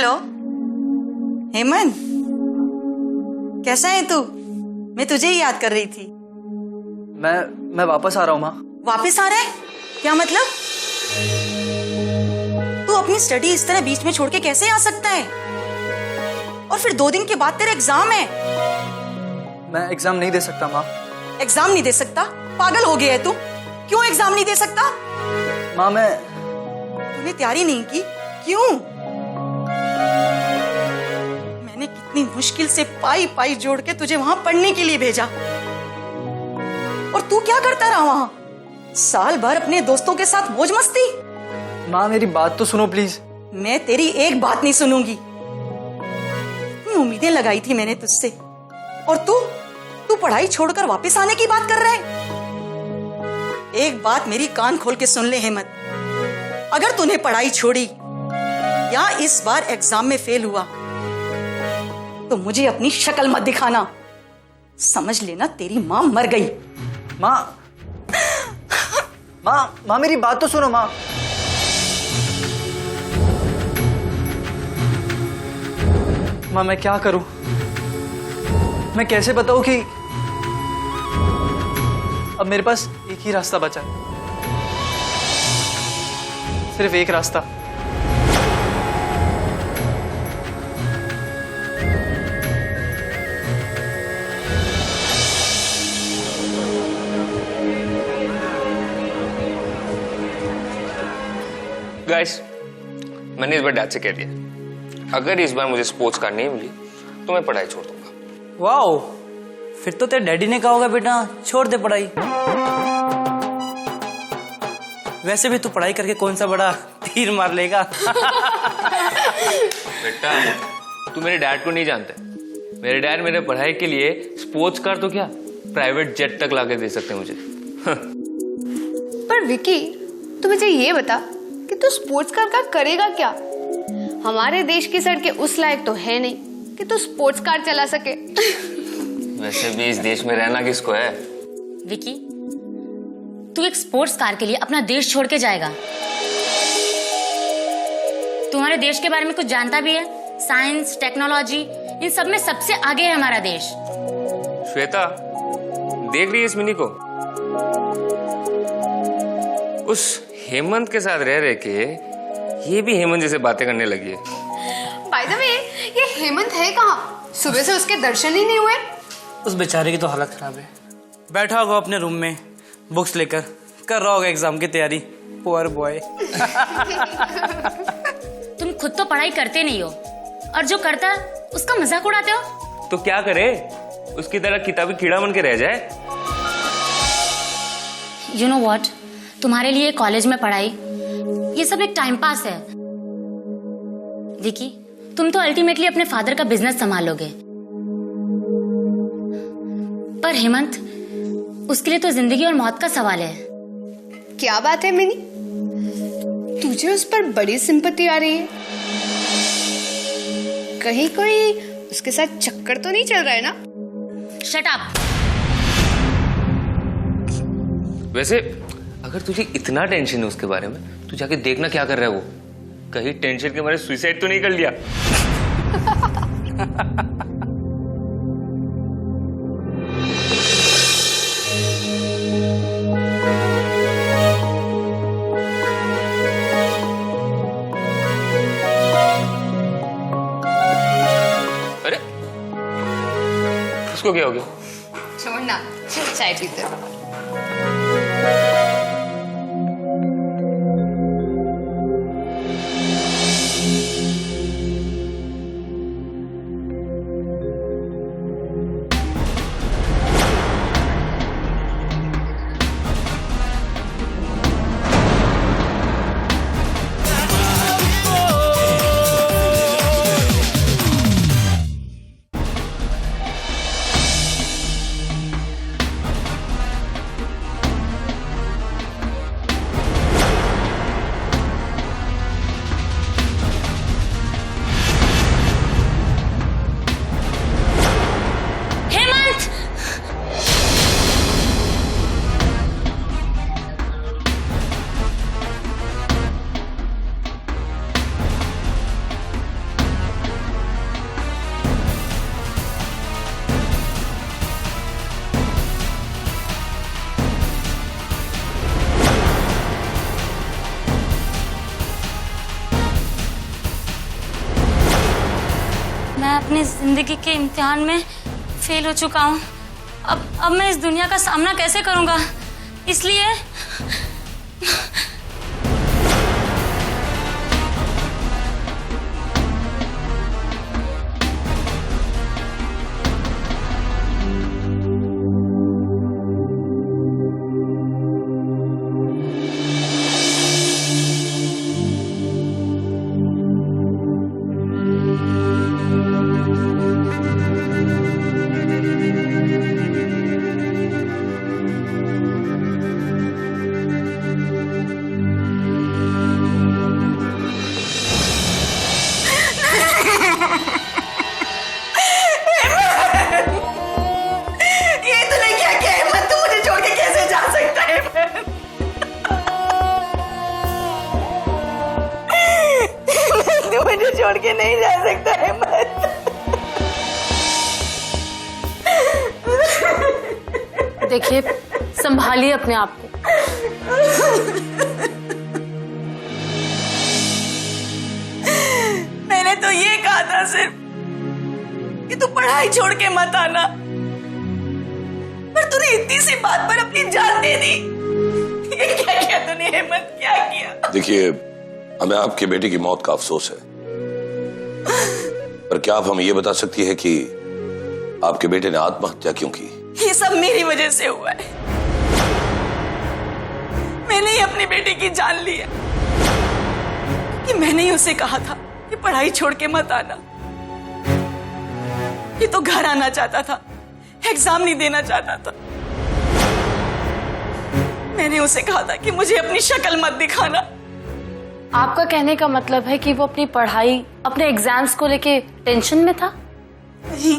Hello Hemant, कैसा है तू? मैं तुझे ही याद कर रही थी। मैं वापस आ रहा हूँ माँ। वापस आ रहा है? क्या मतलब? तू अपनी स्टडी इस तरह बीच में छोड़ के कैसे आ सकता है? और फिर 2 दिन के बाद तेरा एग्जाम है। मैं एग्जाम नहीं दे सकता माँ। एग्जाम नहीं दे सकता? पागल हो गया है तू? क्यों एग्जाम नहीं दे सकता? माँ तूने तैयारी नहीं की? क्यों? मैंने कितनी मुश्किल से पाई पाई जोड़ के तुझे वहां पढ़ने के लिए भेजा, और तू क्या करता रहा वहां? साल भर अपने दोस्तों के साथ मौज मस्ती। माँ मेरी बात तो सुनो प्लीज। मैं तेरी एक बात नहीं सुनूंगी। इतनी उम्मीदें लगाई थी मैंने तुझसे, और तू पढ़ाई छोड़कर वापस आने की बात कर रहा है। एक बात मेरी कान खोल के सुन ले हेमंत, अगर तूने पढ़ाई छोड़ी या इस बार एग्जाम में फेल हुआ तो मुझे अपनी शक्ल मत दिखाना। समझ लेना तेरी मां मर गई। माँ माँ माँ मेरी बात तो सुनो माँ। माँ मैं क्या करूं? मैं कैसे बताऊं कि अब मेरे पास एक ही रास्ता बचा है, सिर्फ एक रास्ता। गाइस, मैंने इस बार डैड से कह दिया, अगर इस बार मुझे स्पोर्ट्स कार नहीं मिली तो मैं पढ़ाई छोड़ दूंगा। वाओ, फिर तो तेरे डैडी ने कहा होगा बेटा छोड़ दे पढ़ाई। वैसे भी तू पढ़ाई करके कौन सा बड़ा तीर मार लेगा। बेटा तू मेरे डैड को नहीं जानता। मेरे डैड मेरे पढ़ाई के लिए स्पोर्ट्स कार तो क्या, प्राइवेट जेट तक लाके दे सकते हैं मुझे। पर विकी, तू मुझे ये बता कि तू स्पोर्ट्स कार का करेगा क्या? हमारे देश की सड़कें उस लायक तो है नहीं कि तू स्पोर्ट्स कार चला सके। वैसे भी इस देश में रहना किसको है? विकी, तू एक स्पोर्ट्स कार के लिए अपना देश छोड़ के जाएगा? तुम्हारे देश के बारे में कुछ जानता भी है? साइंस, टेक्नोलॉजी, इन सब में सबसे आगे है हमारा देश। श्वेता, देख रही है इस मिनी को? उस हेमंत के साथ रह रहे के ये भी हेमंत जैसे बातें करने लगी है। बाय द वे, ये हेमंत है कहाँ? सुबह से उसके दर्शन ही नहीं हुए। उस बेचारे की तो हालत खराब है, बैठा होगा अपने रूम में बुक्स लेकर, कर रहा होगा एग्जाम की तैयारी। Poor boy. तुम खुद तो पढ़ाई करते नहीं हो, और जो करता है उसका मजाक उड़ाते हो। तो क्या करे, उसकी तरह किताबी कीड़ा बन के रह जाए? यू नो व्हाट, तुम्हारे लिए कॉलेज में पढ़ाई ये सब एक टाइम पास है। विकी, तुम तो अल्टीमेटली अपने फादर का बिजनेस संभालोगे, पर हेमंत, उसके लिए तो जिंदगी और मौत का सवाल है। क्या बात है मिनी, तुझे उस पर बड़ी सिंपैथी आ रही है? कहीं कोई उसके साथ चक्कर तो नहीं चल रहा है ना? Shut up. वैसे अगर तुझे इतना टेंशन है उसके बारे में, तू जाके देखना क्या कर रहा है वो। कहीं टेंशन के मारे सुसाइड तो नहीं कर लिया? अरे उसको क्या हो गया? छोड़ना, चाय पीते हैं। अपनी जिंदगी के इम्तिहान में फेल हो चुका हूँ। अब मैं इस दुनिया का सामना कैसे करूँगा? इसलिए छोड़ के नहीं जा सकता हेमंत। देखिए, संभालिए अपने आप को। मैंने तो ये कहा था सिर्फ कि तू पढ़ाई छोड़ के मत आना, पर तूने इतनी सी बात पर अपनी जान दे दी। ये क्या किया तूने हेमंत, क्या किया? देखिए, हमें आपके बेटे की मौत का अफसोस है, पर क्या आप हमें ये बता सकती है कि आपके बेटे ने आत्महत्या क्यों की? ये सब मेरी वजह से हुआ है। मैंने ही अपनी बेटी की जान ली है कि मैंने ही उसे कहा था कि पढ़ाई छोड़ के मत आना। ये तो घर आना चाहता था, एग्जाम नहीं देना चाहता था। मैंने उसे कहा था कि मुझे अपनी शक्ल मत दिखाना। आपका कहने का मतलब है कि वो अपनी पढ़ाई, अपने एग्जाम्स को लेके टेंशन में था? नहीं,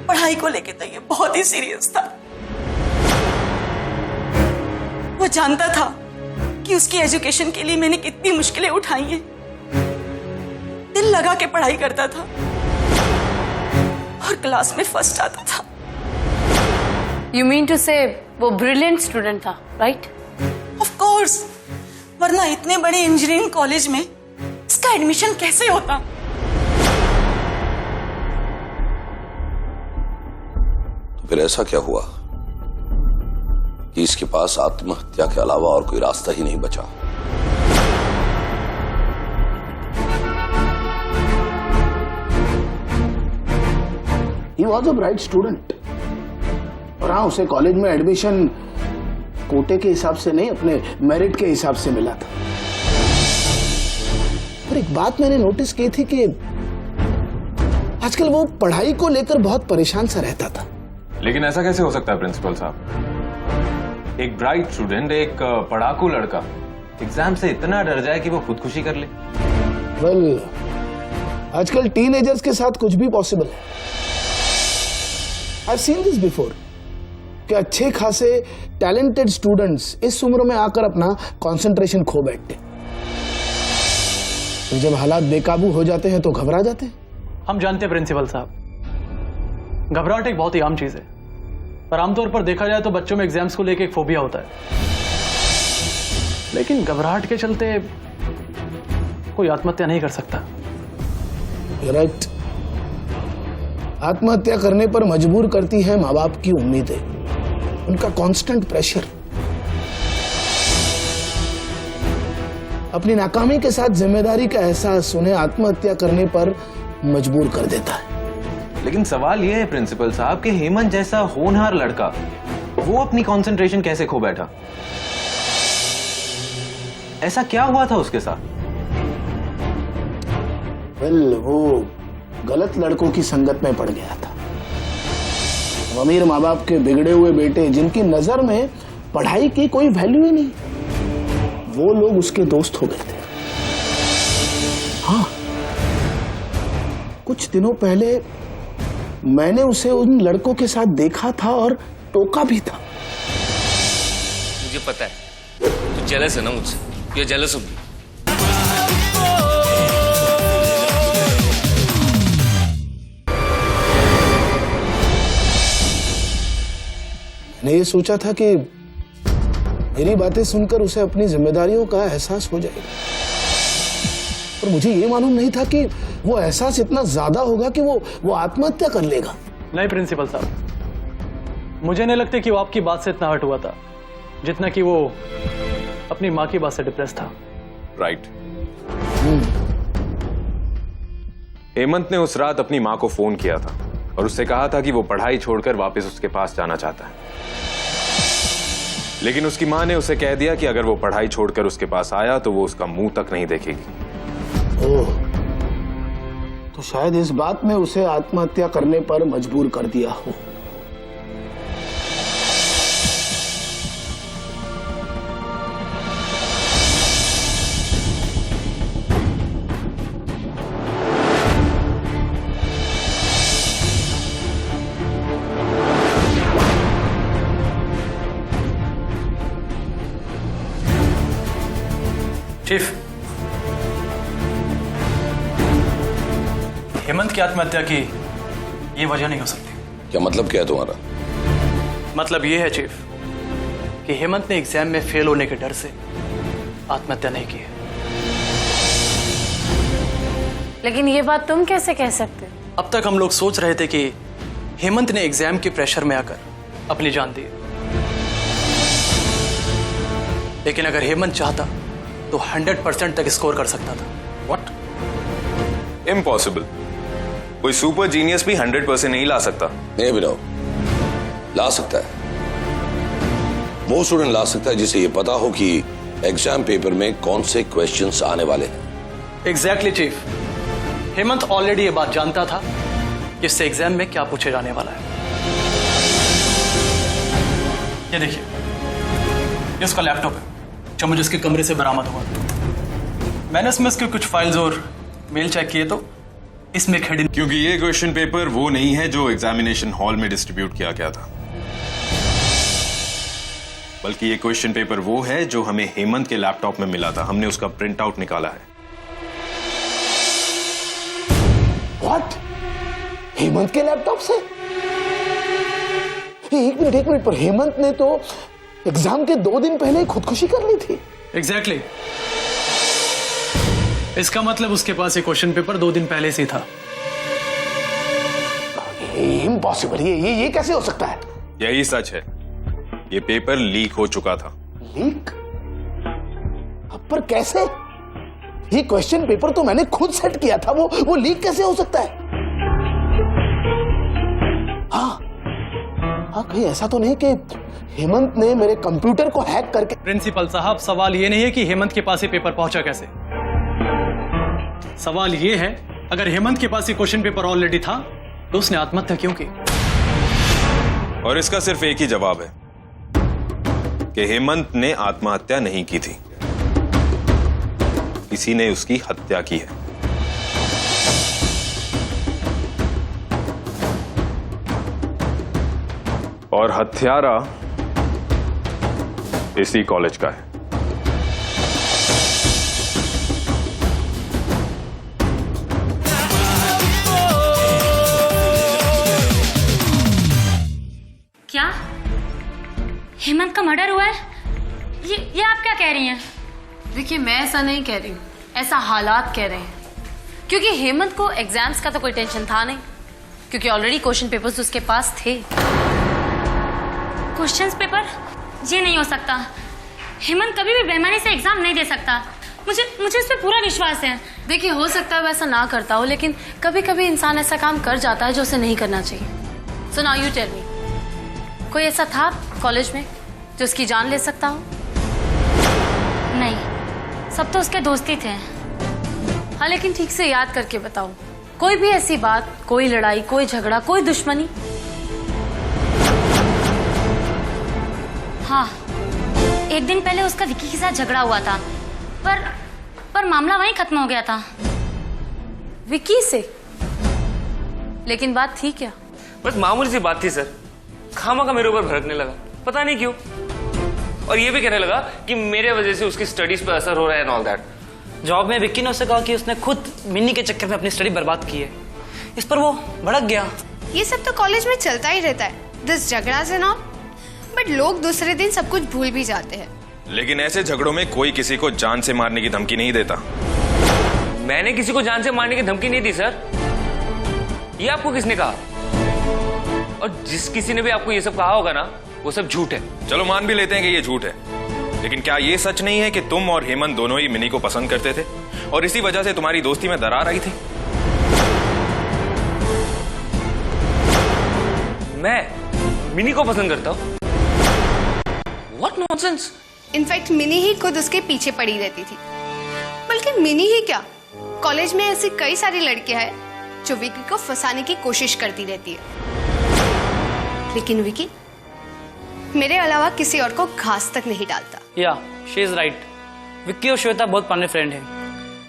पढ़ाई को लेके तो ये बहुत ही सीरियस था। वो जानता था कि उसकी एजुकेशन के लिए मैंने कितनी मुश्किलें उठाई हैं। दिल लगा के पढ़ाई करता था और क्लास में फर्स्ट आता था। You mean to say वो ब्रिलियंट स्टूडेंट था, राइट? ऑफ कोर्स, वरना इतने बड़े इंजीनियरिंग कॉलेज में इसका एडमिशन कैसे होता? तो फिर ऐसा क्या हुआ कि इसके पास आत्महत्या के अलावा और कोई रास्ता ही नहीं बचा? He was a bright student, और हाँ, उसे कॉलेज में एडमिशन कोटे के हिसाब से नहीं, अपने मेरिट के हिसाब से मिला था। और एक बात मैंने नोटिस की थी कि आजकल वो पढ़ाई को लेकर बहुत परेशान सा रहता था। लेकिन ऐसा कैसे हो सकता है प्रिंसिपल साहब? एक ब्राइट स्टूडेंट, एक पढ़ाकू लड़का एग्जाम से इतना डर जाए कि वो खुदकुशी कर ले? वेल, आजकल टीनेजर्स के साथ कुछ भी पॉसिबल है। I've seen this before, कि अच्छे खासे टैलेंटेड स्टूडेंट्स इस उम्र में आकर अपना कंसंट्रेशन खो बैठते, तो जब हालात बेकाबू हो जाते हैं तो घबरा जाते हैं। हम जानते हैं प्रिंसिपल साहब, घबराहट एक बहुत ही आम चीज है, पर आमतौर पर देखा जाए तो बच्चों में एग्जाम्स को लेकर एक फोबिया होता है। लेकिन घबराहट के चलते कोई आत्महत्या नहीं कर सकता। राइट, आत्महत्या करने पर मजबूर करती है माँ बाप की उम्मीदें, उनका कांस्टेंट प्रेशर, अपनी नाकामी के साथ जिम्मेदारी का एहसास उन्हें आत्महत्या करने पर मजबूर कर देता है। लेकिन सवाल यह है प्रिंसिपल साहब कि हेमंत जैसा होनहार लड़का वो अपनी कंसंट्रेशन कैसे खो बैठा? ऐसा क्या हुआ था उसके साथ? वेल, वो गलत लड़कों की संगत में पड़ गया था। अमीर माँ बाप के बिगड़े हुए बेटे, जिनकी नजर में पढ़ाई की कोई वैल्यू ही नहीं, वो लोग उसके दोस्त हो गए थे। हाँ, कुछ दिनों पहले मैंने उसे उन लड़कों के साथ देखा था और टोका भी था। मुझे पता है तू जेलस है ना मुझसे, ये जेलस हो। मैंने ये सोचा था कि मेरी बातें सुनकर उसे अपनी जिम्मेदारियों का एहसास हो जाएगा, पर पर मुझे ये मालूम नहीं था कि वो एहसास इतना ज्यादा होगा कि वो आत्महत्या कर लेगा। नहीं प्रिंसिपल साहब, मुझे नहीं लगता कि वो आपकी बात से इतना हर्ट हुआ था जितना कि वो अपनी माँ की बात से डिप्रेस था। राइट। हेमंत ने उस रात अपनी माँ को फोन किया था और उससे कहा था कि वो पढ़ाई छोड़कर वापस उसके पास जाना चाहता है, लेकिन उसकी माँ ने उसे कह दिया कि अगर वो पढ़ाई छोड़कर उसके पास आया तो वो उसका मुंह तक नहीं देखेगी। ओह, तो शायद इस बात ने उसे आत्महत्या करने पर मजबूर कर दिया हो। चीफ, हेमंत की आत्महत्या की ये वजह नहीं हो सकती। क्या मतलब क्या है तुम्हारा? मतलब ये है चीफ कि हेमंत ने एग्जाम में फेल होने के डर से आत्महत्या नहीं की है। लेकिन ये बात तुम कैसे कह सकते? अब तक हम लोग सोच रहे थे कि हेमंत ने एग्जाम के प्रेशर में आकर अपनी जान दी, लेकिन अगर हेमंत चाहता तो 100% तक स्कोर कर सकता था। व्हाट? इम्पॉसिबल। कोई सुपर जीनियस भी 100% नहीं ला सकता। नहीं अभिनव, ला सकता है। वो स्टूडेंट ला सकता है जिसे ये पता हो कि एग्जाम पेपर में कौन से क्वेश्चंस आने वाले हैं। एग्जैक्टली चीफ, हेमंत ऑलरेडी ये बात जानता था कि इससे एग्जाम में क्या पूछे जाने वाला है। ये देखिए, ये उसका लैपटॉप है जो मुझे उसके कमरे से बरामद हुआ। मैंने इसमें उसके कुछ फाइल्स और मेल चेक किए तो इसमें हिडन, क्योंकि ये क्वेश्चन पेपर वो नहीं है जो एग्जामिनेशन हॉल में डिस्ट्रीब्यूट किया गया था, बल्कि ये क्वेश्चन पेपर वो है जो हमें हेमंत के लैपटॉप में मिला था। हमने उसका प्रिंट आउट निकाला है। व्हाट? हेमंत के लैपटॉप से? एक मिनट, पर हेमंत ने तो एग्जाम के 2 दिन पहले खुदकुशी कर ली थी। एग्जैक्टली। इसका मतलब उसके पास ये क्वेश्चन पेपर 2 दिन पहले से था। इम्पॉसिबल। ये कैसे हो सकता है? यही सच है। ये पेपर लीक हो चुका था। लीक? अब पर कैसे? ये क्वेश्चन पेपर तो मैंने खुद सेट किया था, वो लीक कैसे हो सकता है? हाँ, कहीं ऐसा तो नहीं कि हेमंत ने मेरे कंप्यूटर को हैक करके। प्रिंसिपल साहब, सवाल ये नहीं है कि हेमंत के पास ये पेपर पहुंचा कैसे। सवाल ये है, अगर हेमंत के पास ये क्वेश्चन पेपर ऑलरेडी था तो उसने आत्महत्या क्यों की? और इसका सिर्फ एक ही जवाब है कि हेमंत ने आत्महत्या नहीं की थी, किसी ने उसकी हत्या की है। और हत्यारा इसी कॉलेज का है। क्या हेमंत का मर्डर हुआ है? ये आप क्या कह रही हैं? देखिए, मैं ऐसा नहीं कह रही हूँ, ऐसा हालात कह रहे हैं। क्योंकि हेमंत को एग्जाम्स का तो कोई टेंशन था नहीं, क्योंकि ऑलरेडी क्वेश्चन पेपर्स उसके पास थे। Questions paper? ये नहीं हो सकता। हेमंत कभी भी बेईमानी से एग्जाम नहीं दे सकता। मुझे इस पे पूरा विश्वास है। देखिए, हो सकता है वैसा ना करता हो, लेकिन कभी कभी इंसान ऐसा काम कर जाता है जो उसे नहीं करना चाहिए। So now you tell me, कोई ऐसा था कॉलेज में जो उसकी जान ले सकता हो? नहीं, सब तो उसके दोस्त ही थे। हाँ, लेकिन ठीक से याद करके बताओ, कोई भी ऐसी बात, कोई लड़ाई, कोई झगड़ा, कोई दुश्मनी? हाँ, एक दिन पहले उसका विकी के साथ झगड़ा हुआ था, पर मामला वहीं खत्म हो गया था। विकी से? लेकिन बात थी क्या? बस मामूली सी बात थी सर। खामा का मेरे ऊपर भड़कने लगा, पता नहीं क्यों, और ये भी कहने लगा कि मेरे वजह से उसकी स्टडीज पर असर हो रहा है एंड ऑल दैट। जॉब में विक्की ने उससे कहा कि उसने खुद मिन्नी के चक्कर में अपनी स्टडी बर्बाद की है। इस पर वो भड़क गया। ये सब तो कॉलेज में चलता ही रहता है, दिस झगड़ा से ना, बट लोग दूसरे दिन सब कुछ भूल भी जाते हैं। लेकिन ऐसे झगड़ों में कोई किसी को जान से मारने की धमकी नहीं देता। मैंने किसी को जान से मारने की धमकी नहीं दी सर। ये आपको किसने कहा? और जिस किसी ने भी आपको ये सब कहा होगा ना, वो सब झूठ है। चलो मान भी लेते हैं कि ये झूठ है, लेकिन क्या ये सच नहीं है कि तुम और हेमंत दोनों ही मिनी को पसंद करते थे और इसी वजह से तुम्हारी दोस्ती में दरार आई थी? मैं मिनी को पसंद करता हूँ? What nonsense! इनफैक्ट मिनी ही खुद उसके पीछे पड़ी रहती थी। बल्कि मिनी ही क्या, कॉलेज में ऐसी कई सारी लड़कियां हैं जो विकी को फंसाने की कोशिश करती रहती है, लेकिन विकी मेरे अलावा किसी और को घास तक नहीं डालता। या शी इज राइट। विक्की और श्वेता बहुत पुराने फ्रेंड हैं,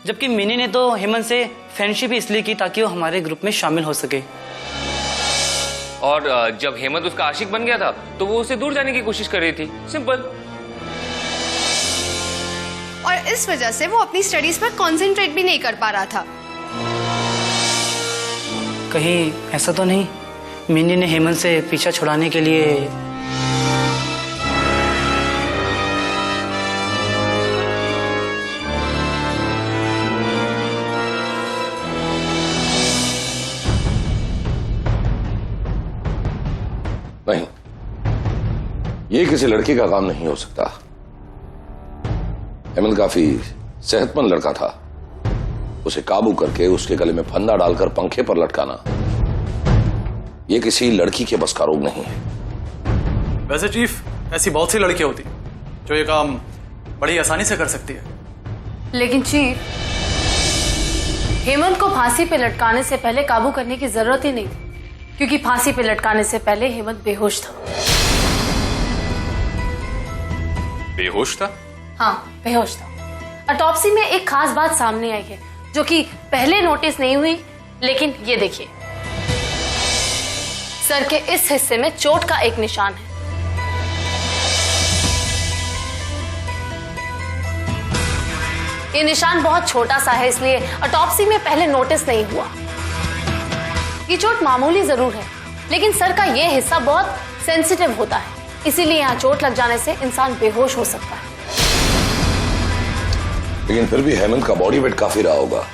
जबकि मिनी ने तो हेमंत से फ्रेंडशिप इसलिए की ताकि वो हमारे ग्रुप में शामिल हो सके। और जब हेमंत उसका आशिक बन गया था तो वो उससे दूर जाने की कोशिश कर रही थी। सिंपल। और इस वजह से वो अपनी स्टडीज पर कंसंट्रेट भी नहीं कर पा रहा था। कहीं ऐसा तो नहीं मिनी ने हेमंत से पीछा छुड़ाने के लिए? नहीं, ये किसी लड़के का काम नहीं हो सकता। हेमंत काफी सेहतमंद लड़का था, उसे काबू करके उसके गले में फंदा डालकर पंखे पर लटकाना ये किसी लड़की के बस का रोग नहीं है। वैसे चीफ, ऐसी बहुत सी लड़कियां होती जो ये काम बड़ी आसानी से कर सकती है। लेकिन चीफ, हेमंत को फांसी पे लटकाने से पहले काबू करने की जरूरत ही नहीं थी, क्योंकि फांसी पे लटकाने से पहले हेमंत बेहोश था। बेहोश था? हाँ, बेहोश था। ऑटोप्सी में एक खास बात सामने आई है जो कि पहले नोटिस नहीं हुई, लेकिन ये देखिए, सर के इस हिस्से में चोट का एक निशान है। ये निशान बहुत छोटा सा है, इसलिए ऑटोप्सी में पहले नोटिस नहीं हुआ। ये चोट मामूली जरूर है, लेकिन सर का ये हिस्सा बहुत सेंसिटिव होता है, इसीलिए यहाँ चोट लग जाने से इंसान बेहोश हो सकता है। लेकिन फिर भी हेमंत का बॉडी वेट काफी रहा होगा।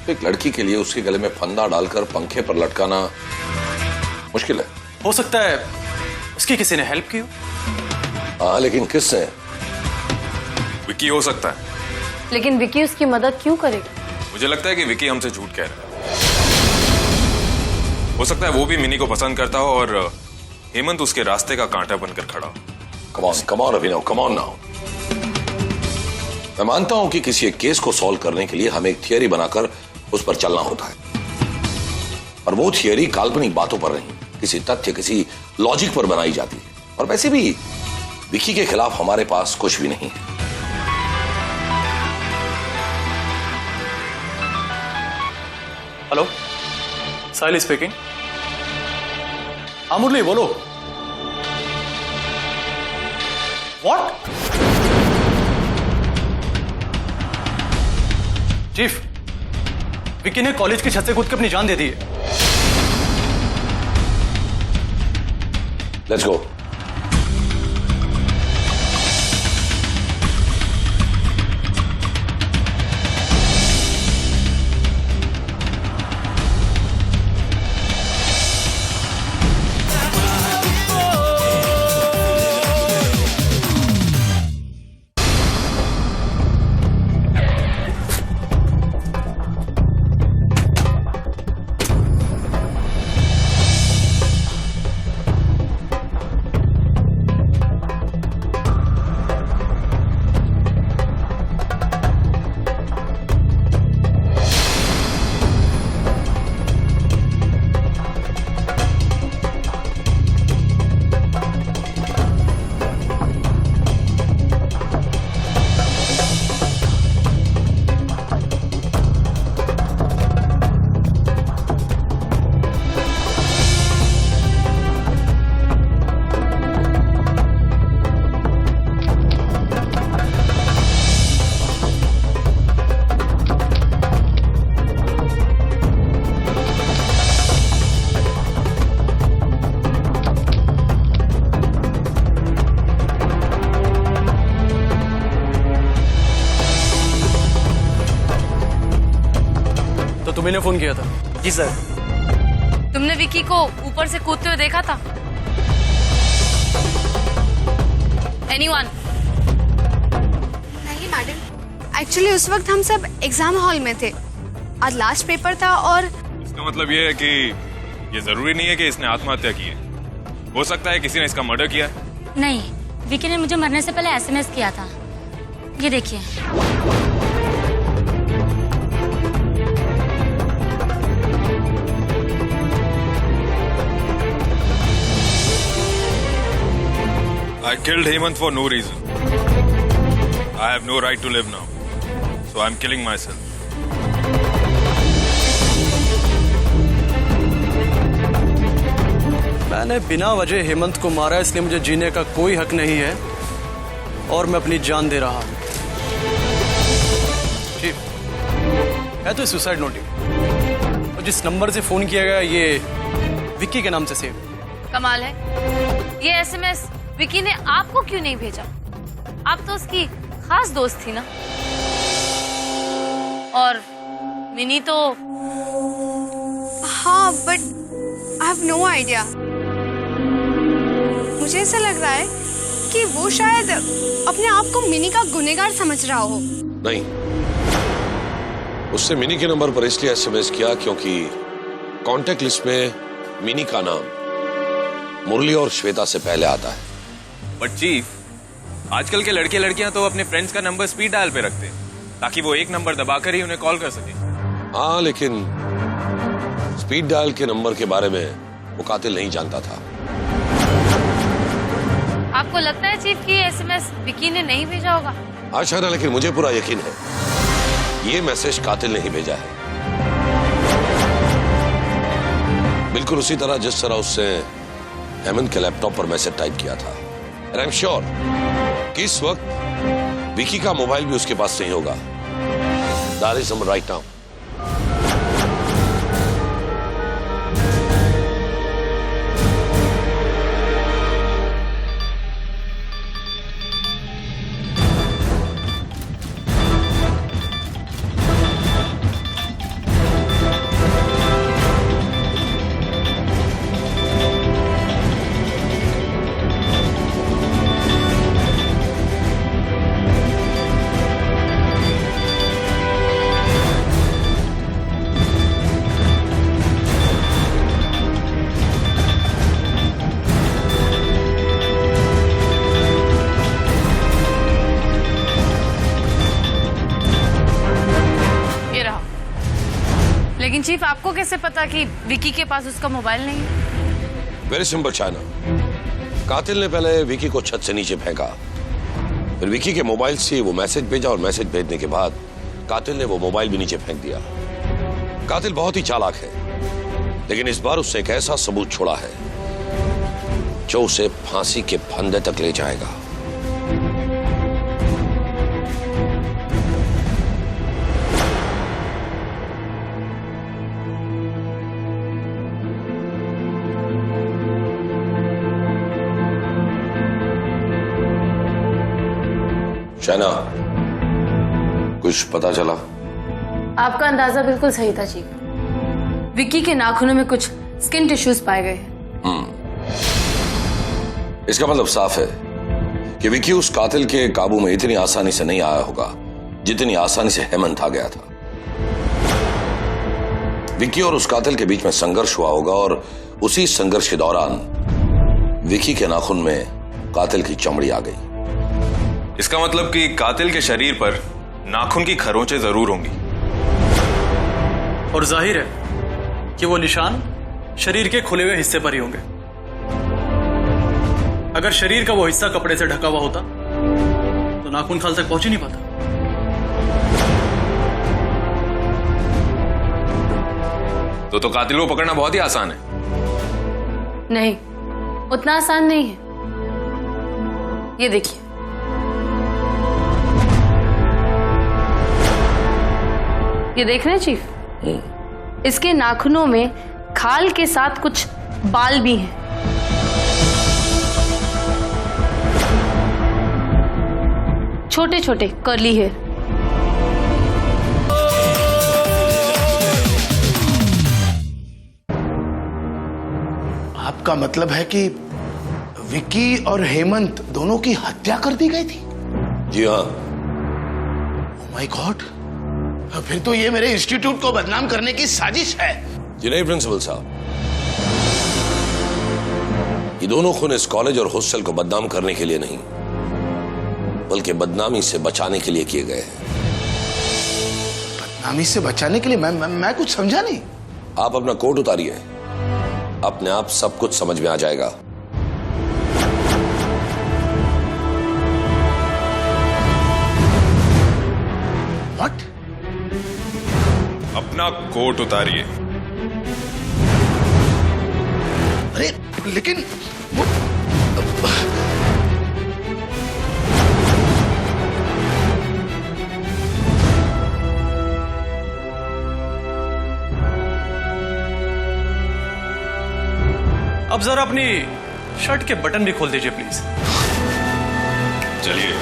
एक लड़की के लिए उसके गले में फंदा डालकर पंखे पर लटकाना मुश्किल है। हो सकता है उसकी किसी ने हेल्प की हो। हाँ, लेकिन किसने? विक्की हो सकता है। लेकिन विक्की उसकी मदद क्यों करेगा? मुझे लगता है कि विक्की हमसे झूठ कह रहा है। हो सकता है वो भी मिनी को पसंद करता हो और हेमंत उसके रास्ते का कांटा बनकर खड़ा हो। Come on Abhinav, come on now. मैं मानता हूं कि किसी एक केस को सॉल्व करने के लिए हमें एक थियरी बनाकर उस पर चलना होता है, और वो थियरी काल्पनिक बातों पर नहीं, किसी तथ्य, किसी लॉजिक पर बनाई जाती है। और वैसे भी विक्की के खिलाफ हमारे पास कुछ भी नहीं है। हेलो, साहिल स्पीकिंग। हाँ मुरली, बोलो। व्हाट? चीफ, विक्की ने कॉलेज की छत से कूद के अपनी जान दे दी है। Let's go. तुम्ही ने फोन किया था? जी सर। तुमने विकी को ऊपर से कूदते हुए देखा था? एनीवन? नहीं मैडम, एक्चुअली उस वक्त हम सब एग्जाम हॉल में थे। आज लास्ट पेपर था और इसका मतलब ये है कि ये जरूरी नहीं है कि इसने आत्महत्या की है। हो सकता है किसी ने इसका मर्डर किया है। नहीं, विकी ने मुझे मरने से पहले एसएमएस किया था। ये देखिए। I killed Hemant for no reason. I have no right to live now. So I'm killing myself. मैंने बिना वजह हेमंत को मारा, इसलिए मुझे जीने का कोई हक नहीं है और मैं अपनी जान दे रहा हूं। ठीक है तो सुसाइड नोटिस, और जिस नंबर से फोन किया गया ये विक्की के नाम से सेव। कमाल है, ये एसएमएस विकी ने आपको क्यों नहीं भेजा? आप तो उसकी खास दोस्त थी ना। और मिनी तो हाँ, but I have no idea. मुझे ऐसा लग रहा है कि वो शायद अपने आप को मिनी का गुनहगार समझ रहा हो। नहीं, उसने मिनी के नंबर पर इसलिए एसएमएस किया क्योंकि कांटेक्ट लिस्ट में मिनी का नाम मुरली और श्वेता से पहले आता है। बट चीफ, आजकल के लड़के लड़कियां तो अपने फ्रेंड्स का नंबर स्पीड डायल पे रखते हैं ताकि वो एक नंबर दबाकर ही उन्हें कॉल कर सके। हाँ, लेकिन स्पीड डायल के नंबर के बारे में वो कातिल नहीं जानता था। आपको लगता है चीफ कि एसएमएस विकी ने नहीं भेजा होगा? हाँ शायद, लेकिन मुझे पूरा यकीन है ये मैसेज कातिल ने ही भेजा है। बिल्कुल उसी तरह जिस तरह उससे हेमंत के लैपटॉप पर मैसेज टाइप किया था। And I'm sure कि इस वक्त विकी का मोबाइल भी उसके पास नहीं होगा। That is right now. लेकिन चीफ, आपको कैसे पता कि विकी के पास उसका मोबाइल नहीं है? Very simple China. कातिल ने पहले विकी को छत से नीचे फेंका, फिर विकी के मोबाइल से वो मैसेज भेजा और मैसेज भेजने के बाद कातिल ने वो मोबाइल भी नीचे फेंक दिया। कातिल बहुत ही चालाक है, लेकिन इस बार उसने एक ऐसा सबूत छोड़ा है जो उसे फांसी के फंदे तक ले जाएगा। शैना, कुछ पता चला? आपका अंदाजा बिल्कुल सही था चीफ। विक्की के नाखूनों में कुछ स्किन टिश्यूज पाए गए हैं। इसका मतलब साफ है कि विक्की उस कातिल के काबू में इतनी आसानी से नहीं आया होगा जितनी आसानी से हेमंत आ गया था। विक्की और उस कातिल के बीच में संघर्ष हुआ होगा और उसी संघर्ष के दौरान विक्की के नाखून में कातिल की चमड़ी आ गई। इसका मतलब कि कातिल के शरीर पर नाखून की खरोंचें जरूर होंगी, और जाहिर है कि वो निशान शरीर के खुले हुए हिस्से पर ही होंगे। अगर शरीर का वो हिस्सा कपड़े से ढका हुआ होता तो नाखून खाल तक पहुंच ही नहीं पाता। तो कातिल को पकड़ना बहुत ही आसान है। नहीं, उतना आसान नहीं है। ये देखिए, ये देख रहे हैं चीफ? इसके नाखूनों में खाल के साथ कुछ बाल भी हैं। छोटे छोटे कर्ली हेयर। आपका मतलब है कि विकी और हेमंत दोनों की हत्या कर दी गई थी? जी हाँ। माय गॉड, फिर तो ये मेरे इंस्टीट्यूट को बदनाम करने की साजिश है। जी नहीं प्रिंसिपल साहब, ये दोनों खून इस कॉलेज और हॉस्टल को बदनाम करने के लिए नहीं, बल्कि बदनामी से बचाने के लिए किए गए हैं। बदनामी से बचाने के लिए? मैं कुछ समझा नहीं। आप अपना कोट उतारिए, अपने आप सब कुछ समझ में आ जाएगा। व्हाट? अपना कोट उतारिए। अरे लेकिन अब जरा अपनी शर्ट के बटन भी खोल दीजिए प्लीज। चलिए।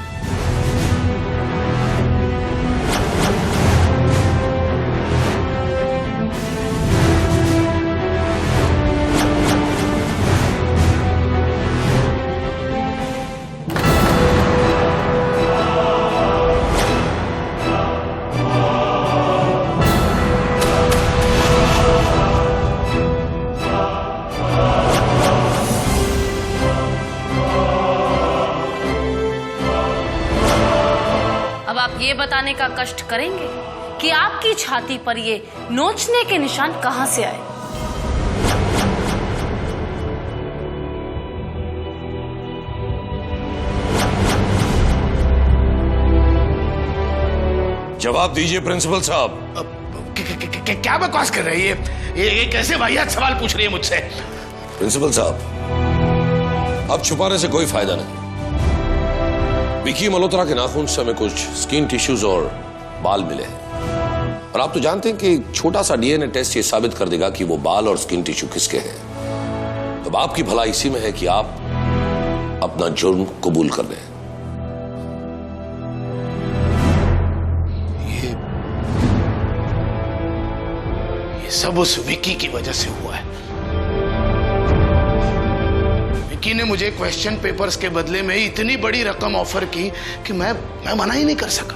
अब आप ये बताने का कष्ट करेंगे कि आपकी छाती पर ये नोचने के निशान कहां से आए? जवाब दीजिए प्रिंसिपल साहब। क्या बकवास कर रही है ये कैसे वाहियात सवाल पूछ रही है मुझसे? प्रिंसिपल साहब, अब छुपाने से कोई फायदा नहीं। विकी मल्होत्रा के नाखून से हमें कुछ स्किन टिश्यूज और बाल मिले हैं, और आप तो जानते हैं कि एक छोटा सा डीएनए टेस्ट ये साबित कर देगा कि वो बाल और स्किन टिश्यू किसके हैं। तो आपकी भलाई इसी में है कि आप अपना जुर्म कबूल कर लें। सब उस विकी की वजह से हुआ है। विकी ने मुझे क्वेश्चन पेपर्स के बदले में इतनी बड़ी रकम ऑफर की कि मैं मना ही नहीं कर सका।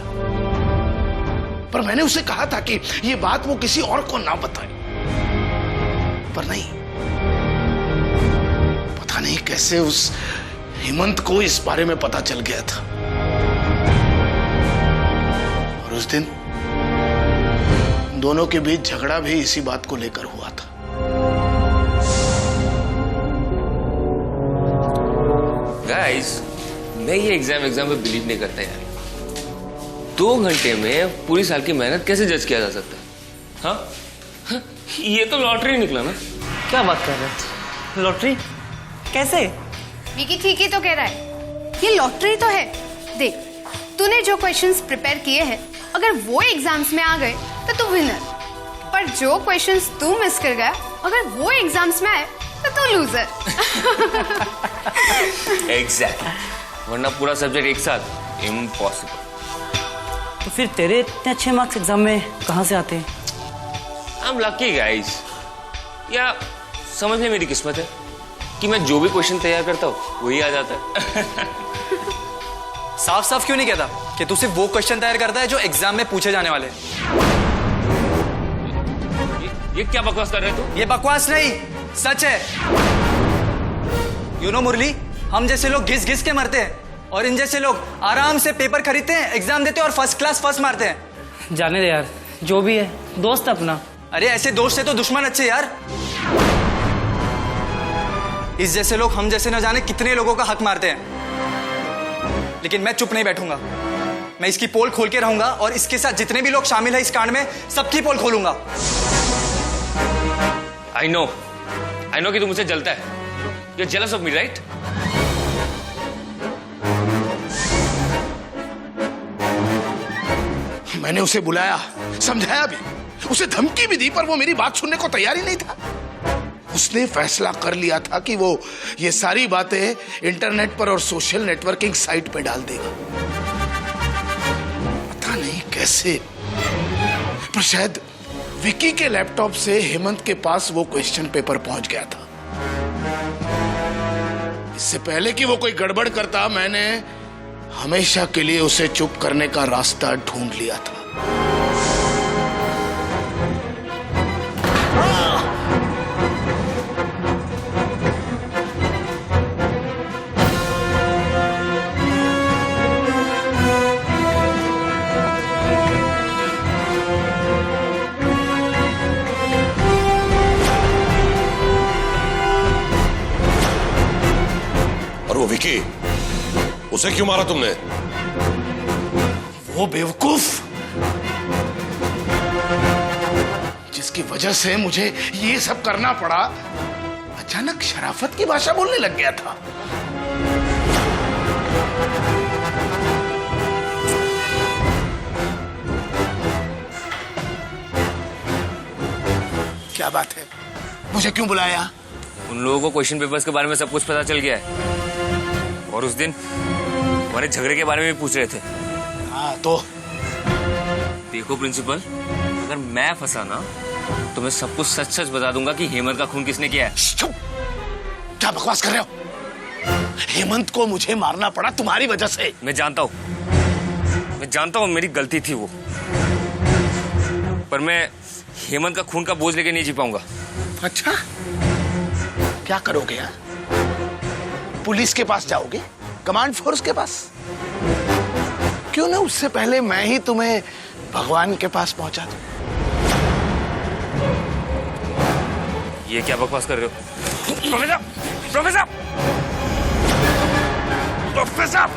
पर मैंने उसे कहा था कि ये बात वो किसी और को ना बताए, पर नहीं। पता नहीं कैसे उस हेमंत को इस बारे में पता चल गया था, और उस दिन दोनों के बीच झगड़ा भी इसी बात को लेकर हुआ था। गाइस, मैं ये एग्जाम पे बिलीव नहीं करता यार। 2 घंटे में पूरी साल की मेहनत कैसे जज किया जा सकता है? हाँ? ये तो लॉटरी निकला ना। क्या बात कर रहे हैं? लॉटरी कैसे? विकी ठीक ही तो कह रहा है, ये लॉटरी तो है। देख, तूने जो क्वेश्चंस प्रिपेयर किए हैं, अगर वो एग्जाम्स में आ गए तो तू विनर, पर जो क्वेश्चंस तू मिस कर गया, अगर वो एग्जाम्स में आए तो तू लूजर। एग्जैक्टली, वरना पूरा सब्जेक्ट एक साथ इम्पॉसिबल। तो फिर तेरे इतने अच्छे मार्क्स एग्जाम में कहाँ से आते हैं? आई एम लकी गाइस, या समझ ले मेरी किस्मत है कि मैं जो भी क्वेश्चन तैयार करता हूँ वही आ जाता है। साफ साफ क्यों नहीं कहता कि तू सिर्फ वो क्वेश्चन तैयार करता है जो एग्जाम में पूछे जाने वाले? ये क्या बकवास कर रहे तू? ये बकवास नहीं, सच है। यू नो मुरली, हम जैसे लोग घिस घिस के मरते हैं, और इन जैसे लोग आराम से पेपर खरीदते हैं, एग्जाम देते हैं और फर्स्ट क्लास फर्स्ट मारते हैं। जाने दे यार, जो भी है दोस्त अपना। अरे ऐसे दोस्त से तो दुश्मन अच्छे यार। इस जैसे लोग हम जैसे न जाने कितने लोगों का हक मारते हैं। लेकिन मैं चुप नहीं बैठूंगा, मैं इसकी पोल खोल के रहूंगा, और इसके साथ जितने भी लोग शामिल हैं इस कांड में, सबकी पोल खोलूंगा। आई नो कि तू मुझसे जलता है। You're jealous of me, right? मैंने उसे बुलाया, समझाया भी, उसे धमकी भी दी, पर वो मेरी बात सुनने को तैयार ही नहीं था। उसने फैसला कर लिया था कि वो ये सारी बातें इंटरनेट पर और सोशल नेटवर्किंग साइट पे डाल देगा। पता नहीं कैसे, पर शायद विकी के लैपटॉप से हेमंत के पास वो क्वेश्चन पेपर पहुंच गया था। इससे पहले कि वो कोई गड़बड़ करता, मैंने हमेशा के लिए उसे चुप करने का रास्ता ढूंढ लिया था। और वो विकी, उसे क्यों मारा तुमने? वो बेवकूफ जिसकी वजह से मुझे ये सब करना पड़ा, अचानक शराफत की भाषा बोलने लग गया था। क्या बात है, मुझे क्यों बुलाया? उन लोगों को क्वेश्चन पेपर्स के बारे में सब कुछ पता चल गया है, और उस दिन हमारे झगड़े के बारे में भी पूछ रहे थे। हाँ तो देखो प्रिंसिपल, अगर मैं फंसा ना तो मैं सब कुछ सच सच बता दूंगा कि हेमंत का खून किसने किया है। चुप! क्या बकवास कर रहे हो? हेमंत को मुझे मारना पड़ा तुम्हारी वजह से। मैं जानता हूँ मेरी गलती थी वो, पर मैं हेमंत का खून का बोझ लेके नहीं जी पाऊंगा। अच्छा, क्या करोगे यार? पुलिस के पास जाओगे? कमांड फोर्स के पास? क्यों ना उससे पहले मैं ही तुम्हें भगवान के पास पहुंचा दूं? ये क्या बकवास कर रहे हो? प्रोफेसर! प्रोफेसर! प्रोफेसर!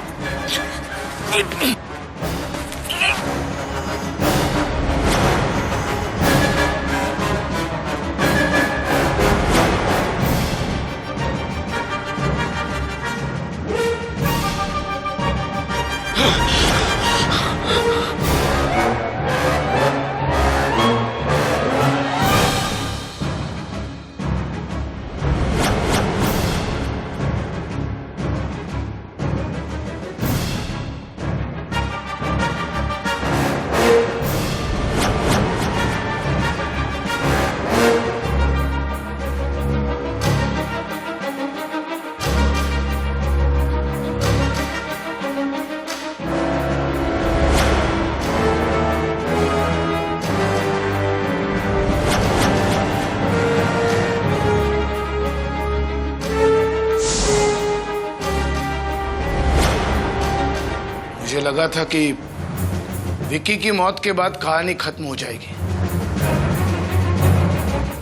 मुझे लगा था कि विक्की की मौत के बाद कहानी खत्म हो जाएगी,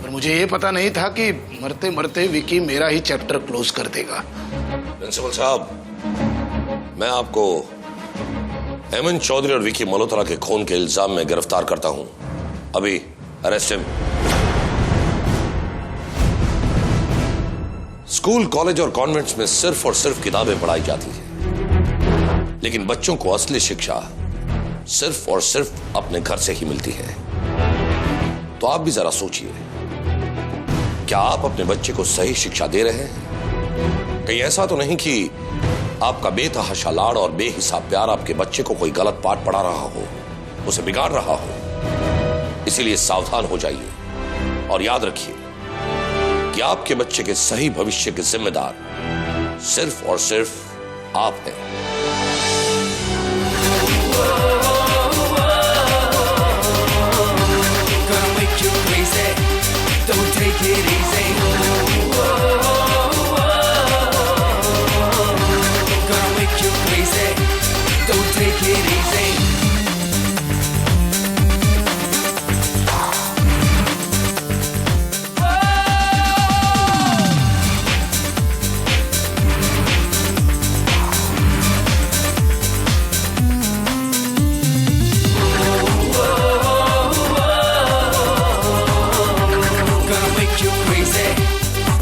पर मुझे ये पता नहीं था कि मरते मरते विक्की मेरा ही चैप्टर क्लोज कर देगा। प्रिंसिपल साहब, मैं आपको हेमंत चौधरी और विकी मल्होत्रा के खून के इल्जाम में गिरफ्तार करता हूं। अभी अरेस्ट हिम। स्कूल, कॉलेज और कॉन्वेंट्स में सिर्फ और सिर्फ किताबें पढ़ाई जाती हैं, लेकिन बच्चों को असली शिक्षा सिर्फ और सिर्फ अपने घर से ही मिलती है। तो आप भी जरा सोचिए, क्या आप अपने बच्चे को सही शिक्षा दे रहे हैं? कहीं ऐसा तो नहीं कि आपका बेतहाशा लाड़ और बेहिसाब प्यार आपके बच्चे को कोई गलत पाठ पढ़ा रहा हो, उसे बिगाड़ रहा हो? इसीलिए सावधान हो जाइए और याद रखिए कि आपके बच्चे के सही भविष्य के जिम्मेदार सिर्फ और सिर्फ आप हैं। Don't take it easy. Gonna make you crazy. Don't take it easy.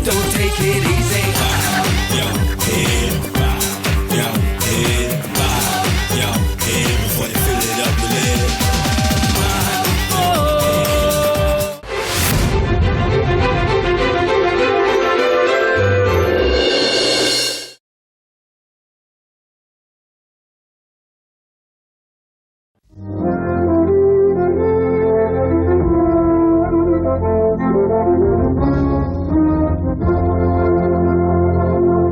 Don't take it easy.